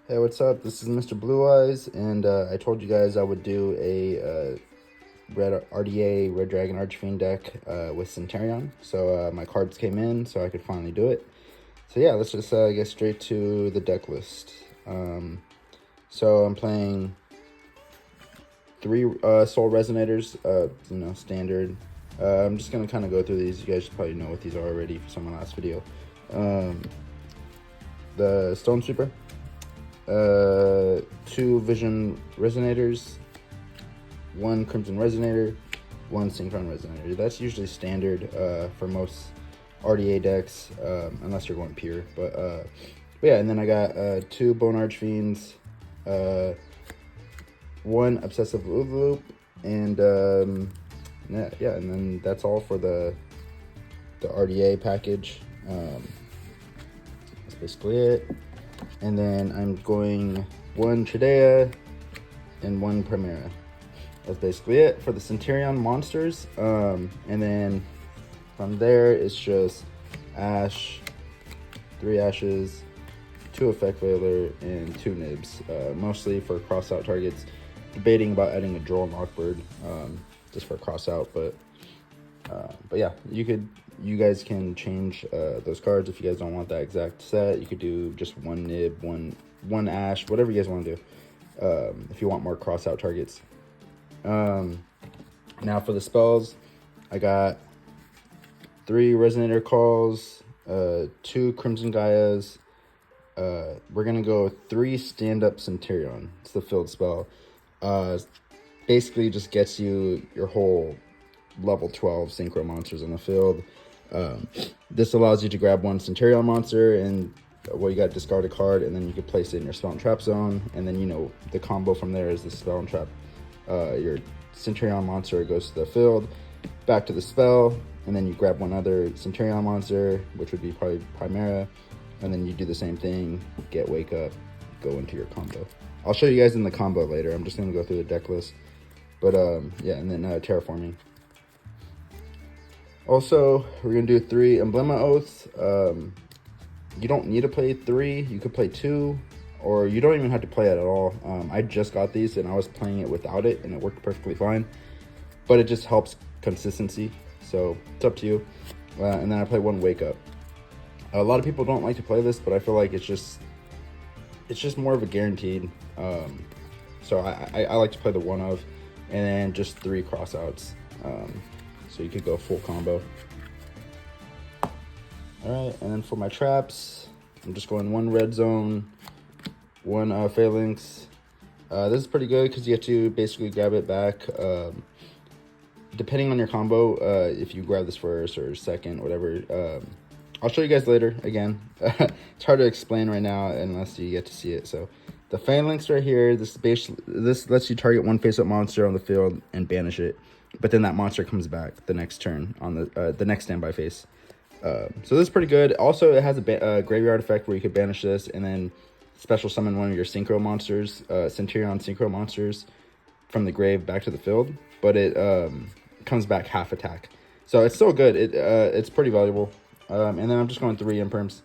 Hey, what's up? This is Mr.BlueEyez, and I told you guys I would do a red RDA Red Dragon Archfiend deck with Centur-Ion. So my cards came in, so I could finally do it. So yeah, let's just get straight to the deck list. So I'm playing 3 Soul Resonators, standard. I'm just gonna kind of go through these. You guys should probably know what these are already from my last video. The Stone Sweeper. 2 Vision Resonators, 1 Crimson Resonator, 1 Synchron Resonator. That's usually standard for most RDA decks, unless you're going pure. But yeah, and then I got 2 Bone Archfiends, 1 Obsessive Loop, and yeah, and then that's all for the RDA package. That's basically it. And then I'm going 1 Tridea and 1 Primera. That's basically it for the Centur-Ion monsters. And then from there, it's just Ash, 3 Ashes, 2 Effect Veiler, and 2 Nibs. Mostly for cross-out targets. Debating about adding a Droll and Lockbird just for cross-out, but yeah, you guys can change those cards if you guys don't want that exact set. You could do just 1 Nib, one Ash, whatever you guys want to do. If you want more cross-out targets. Now for the spells, I got 3 Resonator Calls, 2 Crimson Gaias. We're gonna go 3 Stand-Up Centur-Ion. It's the field spell. Basically just gets you your whole level 12 synchro monsters on the field. This allows you to grab 1 Centur-Ion monster, and you got discard a card, and then you can place it in your spell and trap zone, and then the combo from there is the spell and trap. Your Centur-Ion monster goes to the field, back to the spell, and then you grab 1 other Centur-Ion monster, which would be probably Primera, and then you do the same thing, get Wake Up, go into your combo. I'll show you guys in the combo later. I'm just gonna go through the deck list. But yeah, and then Terraforming. Also, we're gonna do 3 Emblema Oaths. You don't need to play 3. You could play 2, or you don't even have to play it at all. I just got these and I was playing it without it, and it worked perfectly fine. But it just helps consistency, so it's up to you. And then I play 1 Wake Up. A lot of people don't like to play this, but I feel like it's just more of a guaranteed. So I like to play the 1 of, and then just 3 crossouts. So you could go full combo. Alright, and then for my traps, I'm just going 1 Red Zone, 1 Phalanx. This is pretty good because you have to basically grab it back. Depending on your combo, if you grab this first or second, whatever. I'll show you guys later, again. It's hard to explain right now unless you get to see it. So the Phalanx right here, this lets you target 1 face-up monster on the field and banish it. But then that monster comes back the next turn on the next standby phase. So this is pretty good. Also, it has a graveyard effect where you could banish this and then special summon 1 of your synchro monsters, Centur-Ion synchro monsters, from the grave back to the field. But it comes back half attack. So it's still good. It's pretty valuable. And then I'm just going 3 Imperms.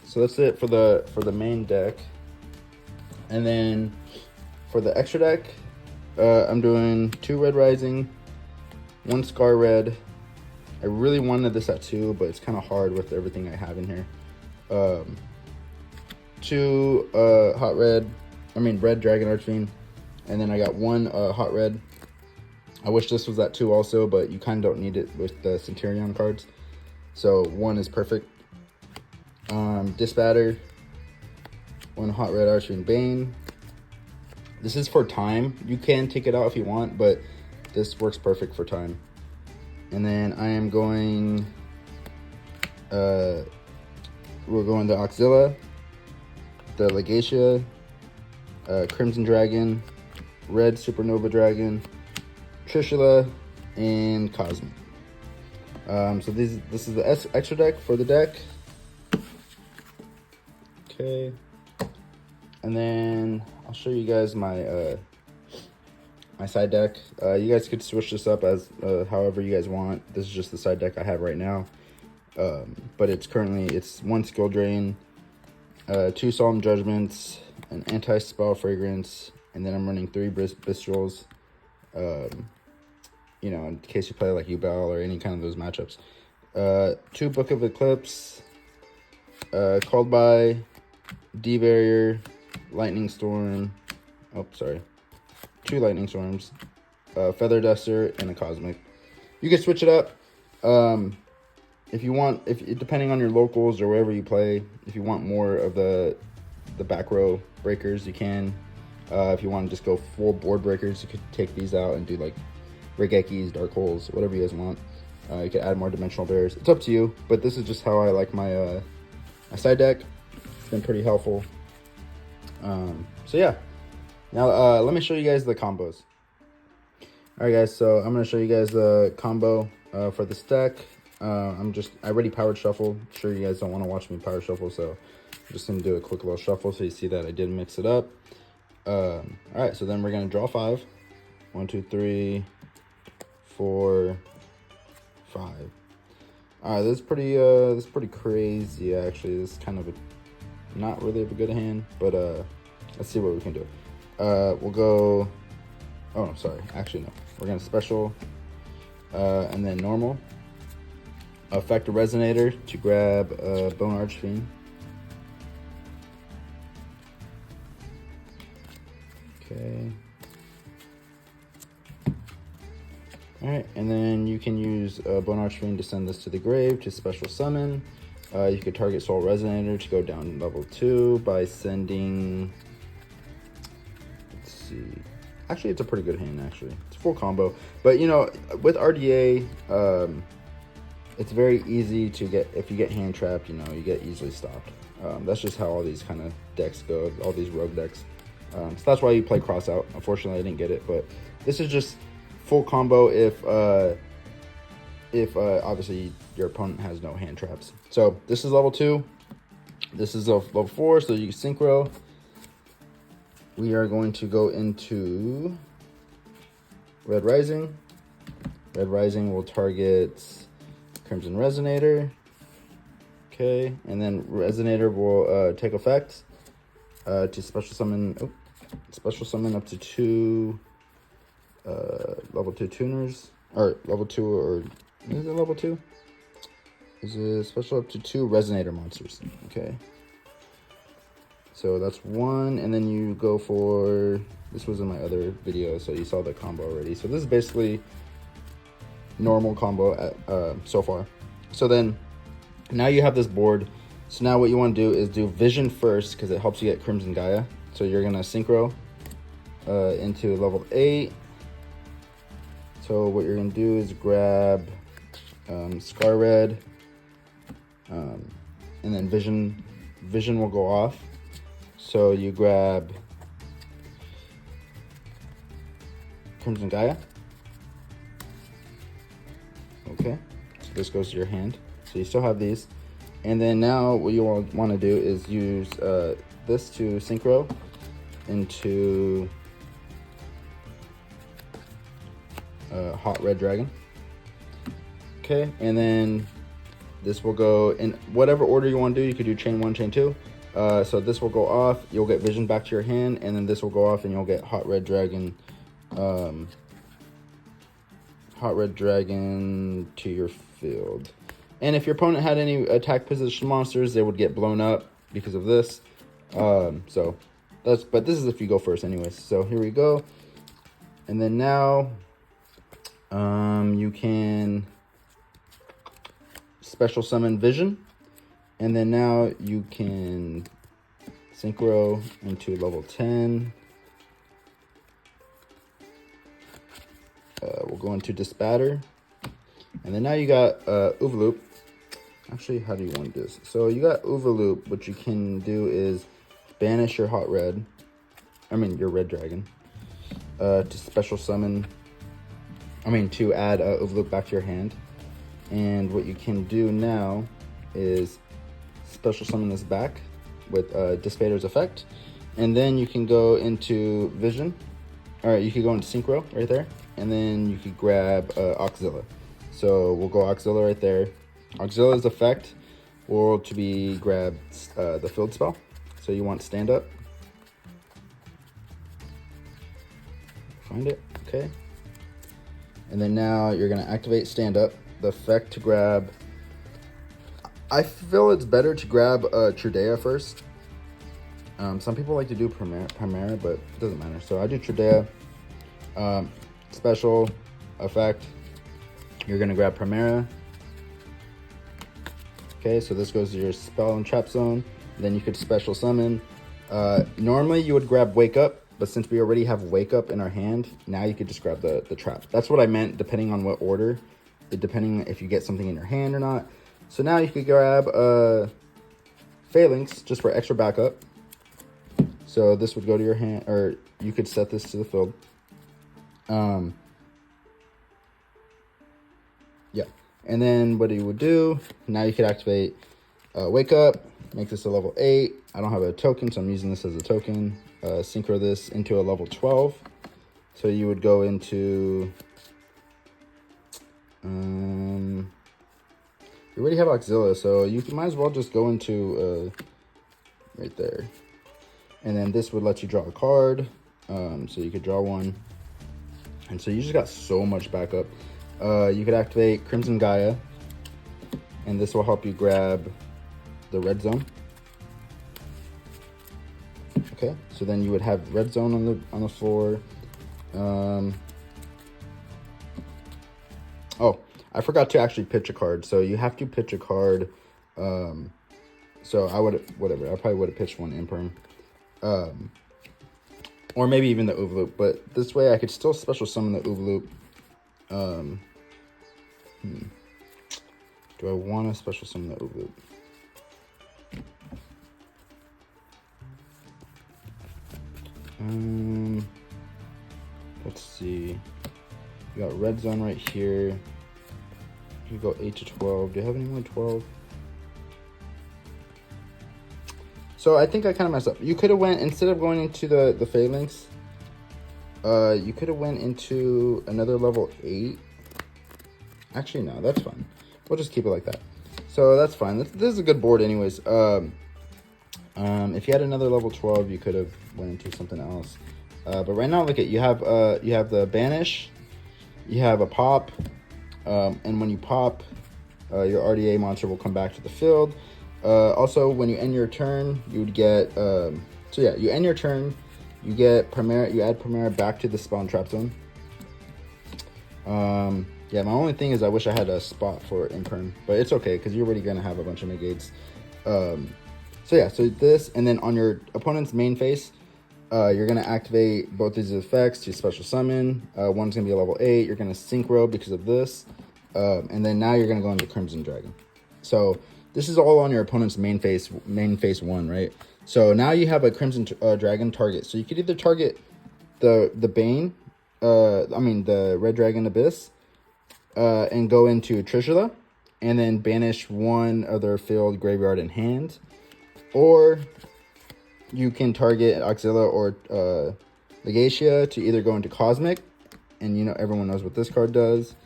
So that's it for the main deck. And then for the extra deck, I'm doing 2 Red Rising, 1 Scar Red. I really wanted this at 2, but it's kind of hard with everything I have in here. 2 Red Dragon Archfiend, and then I got 1 Hot Red. I wish this was at 2 also, but you kind of don't need it with the Centur-Ion cards. So 1 is perfect. Disbatter, 1 Hot Red Archfiend Bane. This is for time. You can take it out if you want, but this works perfect for time. And then I am going, we're going the Auxilla, the Legacia, Crimson Dragon, Red Supernova Dragon, Trishula, and Cosmic. So this is the extra deck for the deck. Okay. And then I'll show you guys my my side deck. You guys could switch this up as however you guys want. This is just the side deck I have right now. But it's 1 Skill Drain, 2 Solemn Judgments, an Anti-Spell Fragrance, and then I'm running 3 Bistrals, you know, in case you play like Ubel or any kind of those matchups. 2 Book of Eclipse, Called by, D-Barrier, Lightning Storm, oh, sorry, 2 Lightning Storms, Feather Duster, and a Cosmic. You can switch it up. If you want, depending on your locals or wherever you play, if you want more of the back row breakers, you can. If you want to just go full board breakers, you could take these out and do like Regekis, Dark Holes, whatever you guys want. You could add more dimensional bears. It's up to you, but this is just how I like my my side deck. It's been pretty helpful. So yeah, now let me show you guys the combos. All right, guys. So I'm gonna show you guys the combo for this deck. I already powered shuffle. I'm sure you guys don't want to watch me power shuffle, so I'm just gonna do a quick little shuffle so you see that I did mix it up. All right, so then we're gonna draw 5. 1, 2, 3, 4, 5. All right, this is pretty crazy actually. This is kind of not really a good hand, but let's see what we can do. We'll go. Oh no, sorry. Actually no. We're gonna special, and then normal. Effect a Resonator to grab Bone Archfiend. Okay. Alright, and then you can use Bone Archfiend to send this to the grave to special summon. You could target Soul Resonator to go down level 2 by sending... Let's see. Actually, it's a pretty good hand, actually. It's a full combo. But, you know, with RDA, it's very easy to get... If you get hand trapped, you know, you get easily stopped. That's just how all these kind of decks go, all these rogue decks. So that's why you play cross out. Unfortunately, I didn't get it, but this is just full combo if obviously your opponent has no hand traps. So this is level 2. This is level 4, so you can synchro. We are going to go into Red Rising. Red Rising will target Crimson Resonator. Okay, and then Resonator will take effect to special summon. Oh, special summon up to 2 level 2 tuners, or level 2, or is it level 2? Is it special up to 2 Resonator monsters? Okay. So that's 1, and then you go for, this was in my other video, so you saw the combo already. So this is basically normal combo at, so far. So then, now you have this board. So now what you want to do is do Vision first, because it helps you get Crimson Gaia. So you're going to synchro into level 8. So what you're going to do is grab Scar Red, and then Vision will go off. So you grab Crimson Gaia. Okay, so this goes to your hand. So you still have these. And then now what you want to do is use this to synchro into Hot Red Dragon. Okay, and then this will go in whatever order you want to do. You could do chain 1, chain 2. So this will go off, you'll get Vision back to your hand, and then this will go off and you'll get Hot Red Dragon to your field. And if your opponent had any attack position monsters, they would get blown up because of this. So that's, but this is if you go first anyways. So here we go. And then now you can special summon Vision. And then now you can synchro into level 10. We'll go into Disbatter. And then now you got Overloop. Actually, how do you want to do this? So you got Overloop. What you can do is banish your Hot Red. Your Red Dragon. To special summon. To add Overloop back to your hand. And what you can do now is special summon this back with Disbater's effect. And then you can go into Vision. Alright, you could go into Synchro right there. And then you could grab Auxilla. So we'll go Auxilla right there. Auxilla's effect will to be grab the field spell. So you want stand up. Find it, okay. And then now you're gonna activate stand up. The effect to grab, I feel it's better to grab Trudea first. Some people like to do Primera, but it doesn't matter. So I do Trudea. Special effect, you're gonna grab Primera. Okay, so this goes to your spell and trap zone. Then you could special summon. Normally you would grab Wake Up, but since we already have Wake Up in our hand, now you could just grab the trap. That's what I meant, depending on what order, depending if you get something in your hand or not. So now you could grab Phalanx just for extra backup. So this would go to your hand, or you could set this to the field. Yeah, and then what you would do, now you could activate Wake Up, make this a level 8. I don't have a token, so I'm using this as a token. Synchro this into a level 12. So you would go into, you already have Auxilia, so you might as well just go into right there. And then this would let you draw a card. So you could draw one. And so you just got so much backup. You could activate Crimson Gaia, and this will help you grab the red zone. Okay, so then you would have red zone on the floor. Oh, I forgot to actually pitch a card. So you have to pitch a card. So I probably would have pitched one Imperm. Or maybe even the Overloop, but this way I could still special summon the Overloop. Do I want to special summon the Overloop? Let's see. You got red zone right here. You go 8 to 12. Do you have any more 12? So I think I kind of messed up. You could have went, instead of going into the Phalanx, you could have went into another level 8. Actually, no, that's fine. We'll just keep it like that. So that's fine. This is a good board anyways. If you had another level 12, you could have went into something else. But right now, look at, you have the Banish, you have a Pop, and when you pop, your RDA monster will come back to the field. Also, when you end your turn, you would get, so yeah, you end your turn, you get Primera, you add Primera back to the spawn trap zone. Yeah, my only thing is I wish I had a spot for Imperm, but it's okay, because you're already going to have a bunch of negates. So yeah, so this, and then on your opponent's main face, you're going to activate both these effects to special summon. One's going to be a level 8, you're going to synchro because of this, and then now you're going to go into Crimson Dragon. So this is all on your opponent's main face 1, right? So now you have a Crimson Dragon target. So you could either target the Bane, the Red Dragon Abyss, and go into Trishula, and then banish one other field, graveyard, and hand. Or you can target Auxilia or Legacia to either go into Cosmic, and you know everyone knows what this card does.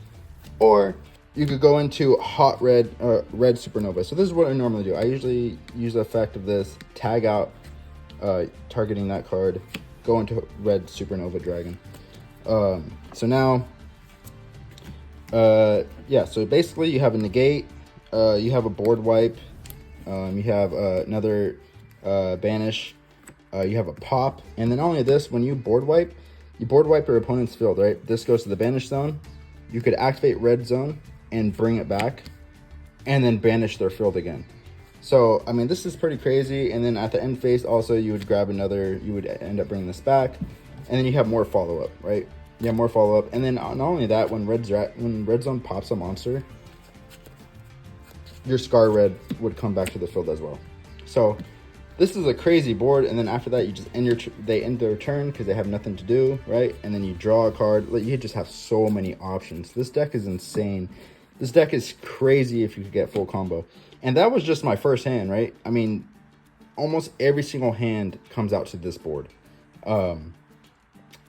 Or you could go into Hot Red, Red Supernova. So this is what I normally do. I usually use the effect of this, tag out targeting that card, go into Red Supernova Dragon. So now, yeah, so basically you have a negate, you have a board wipe, you have another banish, you have a pop, and then not only this, when you board wipe your opponent's field, right? This goes to the banish zone. You could activate red zone and bring it back, and then banish their field again. So, I mean, this is pretty crazy. And then at the end phase, also, you would grab another, you would end up bringing this back, and then you have more follow-up, right? Yeah, more follow-up. And then not only that, when red zone pops a monster, your Scar Red would come back to the field as well. So this is a crazy board. And then after that, you just they end their turn because they have nothing to do, right? And then you draw a card. You just have so many options. This deck is insane. This deck is crazy if you could get full combo. And that was just my first hand, right? I mean, almost every single hand comes out to this board.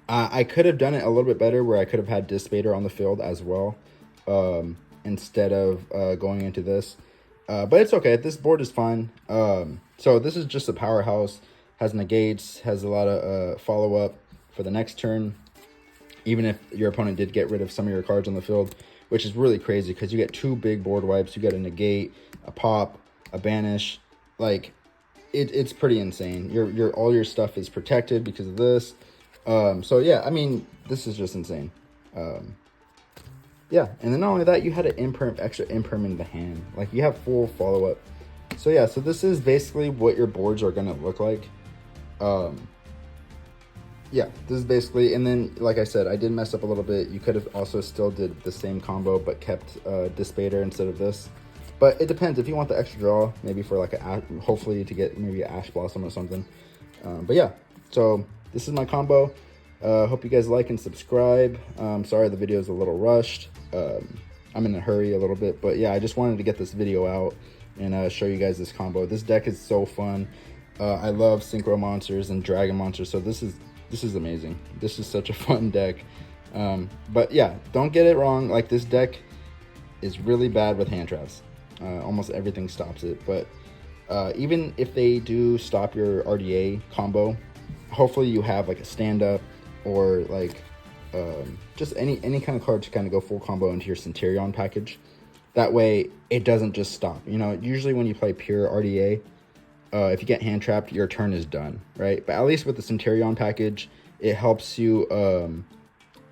I could have done it a little bit better where I could have had Dissipator on the field as well, instead of going into this. But it's okay. This board is fine. So this is just a powerhouse. Has negates, has a lot of follow-up for the next turn. Even if your opponent did get rid of some of your cards on the field, which is really crazy because you get 2 big board wipes. You get a negate, a pop, a banish. Like, it's pretty insane. All your stuff is protected because of this. So yeah, I mean, this is just insane. Yeah, and then not only that, you had an extra imperm in the hand. Like, you have full follow-up. So yeah, so this is basically what your boards are gonna look like. Yeah, this is basically, and then like I said, I did mess up a little bit. You could have also still did the same combo but kept Dispater instead of this. But it depends. If you want the extra draw, maybe for like hopefully to get maybe an Ash Blossom or something. But yeah, so this is my combo. Hope you guys like and subscribe. Sorry the video is a little rushed. I'm in a hurry a little bit, but yeah, I just wanted to get this video out and show you guys this combo. This deck is so fun. I love Synchro monsters and Dragon monsters, so this is amazing. This is such a fun deck. But yeah, don't get it wrong. Like, this deck is really bad with hand traps. Almost everything stops it. But even if they do stop your RDA combo, hopefully you have like a stand up or like just any kind of card to kind of go full combo into your Centur-Ion package. That way it doesn't just stop. You know, usually when you play pure RDA, if you get hand trapped, your turn is done, right? But at least with the Centur-Ion package, it helps you have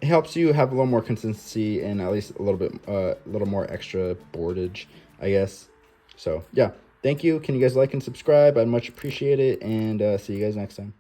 a little more consistency and at least a little more extra boardage, I guess. So yeah, thank you. Can you guys like and subscribe? I'd much appreciate it, and see you guys next time.